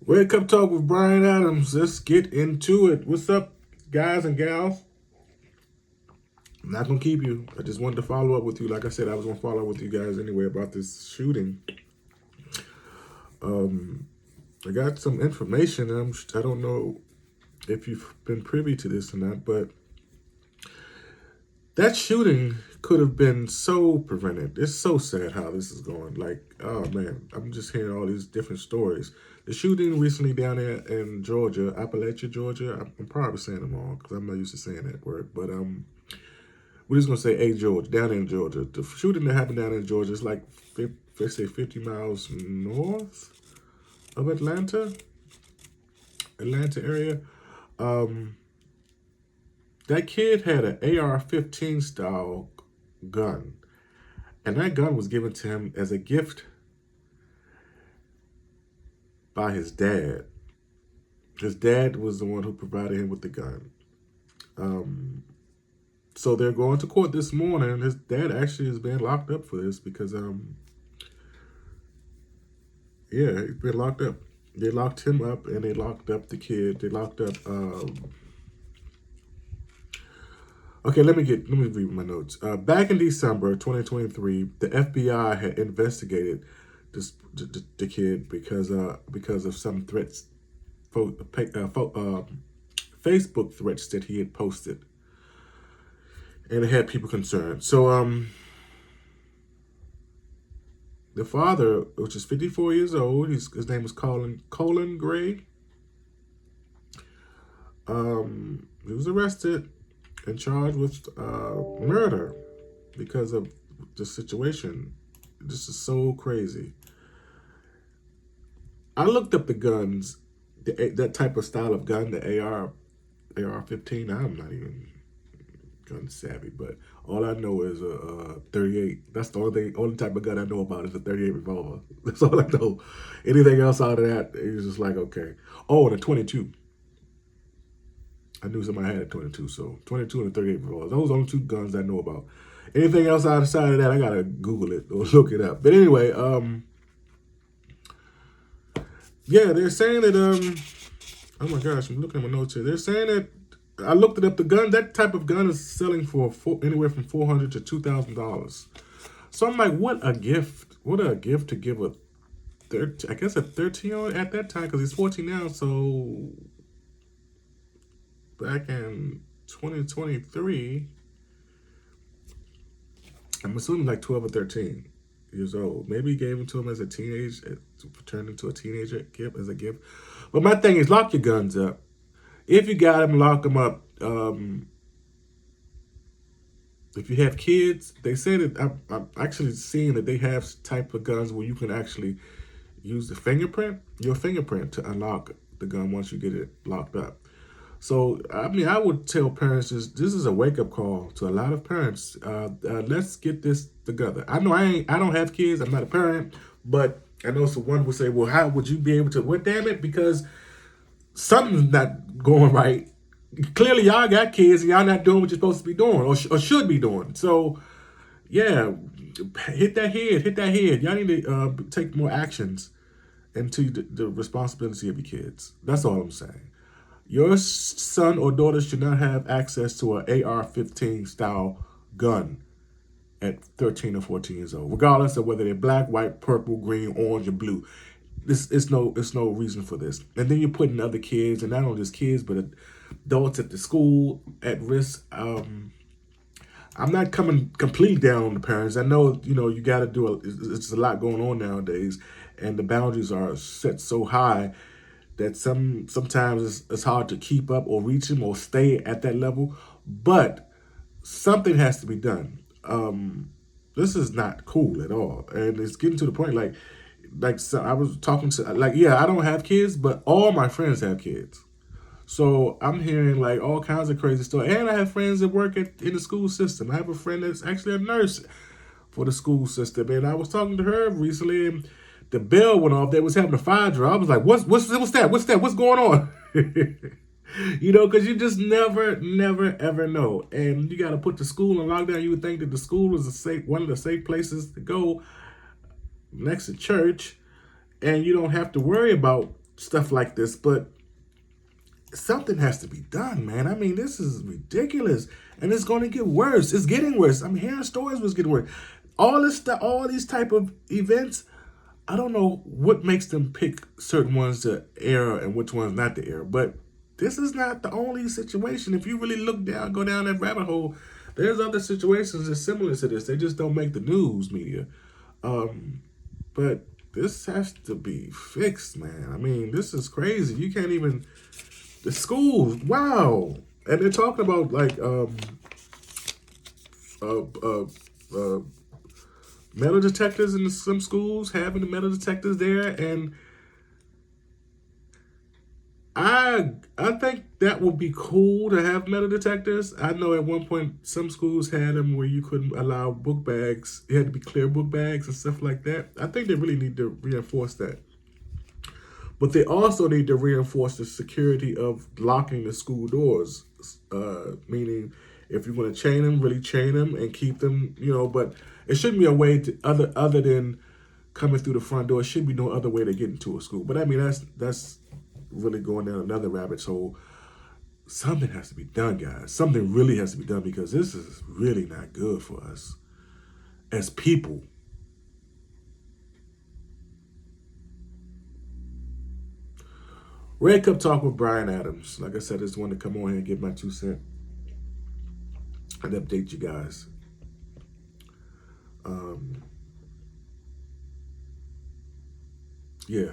Wake Up Talk with Brian Adams. Let's get into it. What's up, guys and gals? I'm not going to keep you. I just wanted to follow up with you. Like I said, I was going to follow up with you guys anyway about this shooting. I got some information. I don't know if you've been privy to this or not, but that shooting could have been so prevented. It's so sad how this is going. Like, oh man, I'm just hearing all these different stories. The shooting recently down there in Georgia, Appalachia, Georgia. I'm probably saying them wrong because I'm not used to saying that word. But we're just gonna say Georgia, down in Georgia. The shooting that happened down in Georgia is like, let's say 50 miles north of Atlanta area. That kid had an AR-15 style gun, and that gun was given to him as a gift by his dad. His dad was the one who provided him with the gun. So they're going to court this morning. His dad actually is being locked up for this because, he's been locked up. They locked him up and they locked up the kid. They locked up. Okay, let me read my notes. Back in December 2023, the FBI had investigated the kid because of some threats, Facebook threats that he had posted, and it had people concerned. So the father, which is 54 years old, his name is Colin Gray. He was arrested and charged with murder because of the situation. This is so crazy. I looked up the guns, that type of style of gun, the AR-15. I'm not even gun savvy, but all I know is a 38. That's the only type of gun I know about is a 38 revolver. That's all I know. Anything else out of that is just like, okay. Oh, and a 22. I knew somebody had a 22, so 22 and a 38 revolver. Those are the only two guns I know about. Anything else outside of that, I gotta Google it or look it up. But anyway, they're saying that oh my gosh, I'm looking at my notes here. They're saying that I looked it up. The gun, that type of gun, is selling for anywhere from $400 to $2,000. So I'm like, what a gift! What a gift to give a 13-year-old at that time, because he's 14 now. So back in 2023, I'm assuming like 12 or 13 years old. Maybe he gave it to him as a teenager, turned into a teenager gift as a gift. But my thing is, lock your guns up. If you got them, lock them up. If you have kids, they say that I'm actually seeing that they have type of guns where you can actually use your fingerprint to unlock the gun once you get it locked up. So, I mean, I would tell parents this is a wake-up call to a lot of parents. Let's get this together. I know I don't have kids. I'm not a parent. But I know someone would say, well, how would you be able to? Well, damn it, because something's not going right. Clearly, y'all got kids and y'all not doing what you're supposed to be doing or should be doing. So, yeah, hit that head. Y'all need to take more actions into the responsibility of your kids. That's all I'm saying. Your son or daughter should not have access to an AR-15 style gun at 13 or 14 years old, regardless of whether they're black, white, purple, green, orange, or blue. It's no reason for this. And then you're putting other kids, and not only just kids, but adults at the school at risk. I'm not coming completely down on the parents. I know, you got to do it's a lot going on nowadays, and the boundaries are set so high that sometimes it's hard to keep up or reach them or stay at that level. But something has to be done. This is not cool at all, and it's getting to the point so I was talking to I don't have kids, but all my friends have kids. So I'm hearing like all kinds of crazy stuff, and I have friends that work in the school system. I have a friend that's actually a nurse for the school system, and I was talking to her recently, and the bell went off. They was having a fire drill. I was like, what's that? What's that? What's going on? Because you just never, ever know. And you got to put the school in lockdown. You would think that the school is one of the safe places to go next to church, and you don't have to worry about stuff like this, but something has to be done, man. I mean, this is ridiculous, and it's going to get worse. It's getting worse. I'm hearing stories was getting worse. All this stuff, all these type of events, I don't know what makes them pick certain ones to air and which ones not to air, but this is not the only situation. If you really look down, go down that rabbit hole, there's other situations that's similar to this. They just don't make the news media. But this has to be fixed, man. I mean, this is crazy. You can't even the schools. Wow, and they're talking about like uh, uh, uh, metal detectors in some schools, having the metal detectors there, and I think that would be cool to have metal detectors. I know at one point some schools had them where you couldn't allow book bags. It had to be clear book bags and stuff like that. I think they really need to reinforce that. But they also need to reinforce the security of locking the school doors. Meaning, if you're going to chain them, really chain them and keep them. But it shouldn't be a way to other than coming through the front door. It should be no other way to get into a school. But I mean, that's really going down another rabbit hole. Something has to be done, guys. Something really has to be done because this is really not good for us as people. Red Cup Talk with Brian Adams. Like I said, I just wanted to come on here and give my 2 cents and update you guys. Um, yeah.